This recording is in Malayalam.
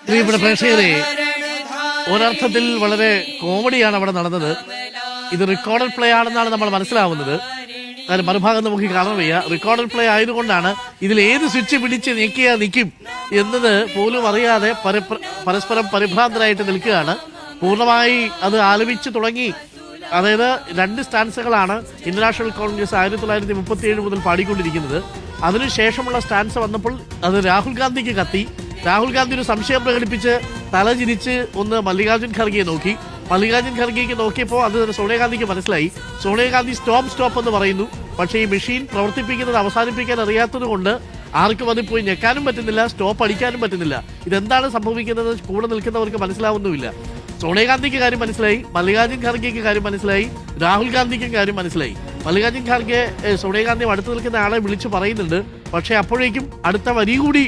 പ്രിയപ്പെട്ട പ്രേക്ഷകരെ, ഒരർത്ഥത്തിൽ വളരെ കോമഡിയാണ് അവിടെ നടന്നത്. ഇത് റെക്കോർഡഡ് പ്ലേ ആണെന്നാണ് നമ്മൾ മനസ്സിലാവുന്നത്. അതിന് മറുഭാഗം നമുക്ക് കാണാൻ വയ്യ. റെക്കോർഡഡ് പ്ലേ ആയതുകൊണ്ടാണ് ഇതിൽ ഏത് സ്വിച്ച് പിടിച്ച് നീക്കിയാ നിൽക്കും എന്നത് പോലും അറിയാതെ പരസ്പരം പരിഭ്രാന്തരായിട്ട് നിൽക്കുകയാണ്. പൂർണ്ണമായി അത് ആലപിച്ചു തുടങ്ങി. അതായത് 2 സ്റ്റാൻസുകളാണ് ഇന്ത്യൻ നാഷണൽ കോൺഗ്രസ് 1937 മുതൽ പാടിക്കൊണ്ടിരിക്കുന്നത്. അതിനുശേഷമുള്ള സ്റ്റാൻസ് വന്നപ്പോൾ അത് രാഹുൽ ഗാന്ധിക്ക് കത്തി. രാഹുൽ ഗാന്ധി ഒരു സംശയം പ്രകടിപ്പിച്ച് തലചിരിച്ച് ഒന്ന് മല്ലികാർജുൻ ഖർഗെയെ നോക്കി. മല്ലികാർജുൻ ഖർഗെക്ക് നോക്കിയപ്പോൾ അത് സോണിയാഗാന്ധിക്ക് മനസ്സിലായി. സോണിയാഗാന്ധി സ്റ്റോപ്പ് എന്ന് പറയുന്നു. പക്ഷേ ഈ മെഷീൻ പ്രവർത്തിപ്പിക്കുന്നത് അവസാനിപ്പിക്കാൻ അറിയാത്തത് കൊണ്ട് ആർക്കും അതിൽ പോയി ഞെക്കാനും പറ്റുന്നില്ല, സ്റ്റോപ്പ് അടിക്കാനും പറ്റുന്നില്ല. ഇതെന്താണ് സംഭവിക്കുന്നത് കൂടെ നിൽക്കുന്നവർക്ക് മനസ്സിലാവുന്നുമില്ല. സോണിയാഗാന്ധിക്ക് കാര്യം മനസ്സിലായി, മല്ലികാർജുൻ ഖർഗെക്ക് കാര്യം മനസ്സിലായി, രാഹുൽ ഗാന്ധിക്കും കാര്യം മനസ്സിലായി. മല്ലികാർജുൻ ഖാർഗെ സോണിയാഗാന്ധി അടുത്ത് നിൽക്കുന്ന ആളെ വിളിച്ചു പറയുന്നുണ്ട്. പക്ഷേ അപ്പോഴേക്കും അടുത്ത വരി കൂടി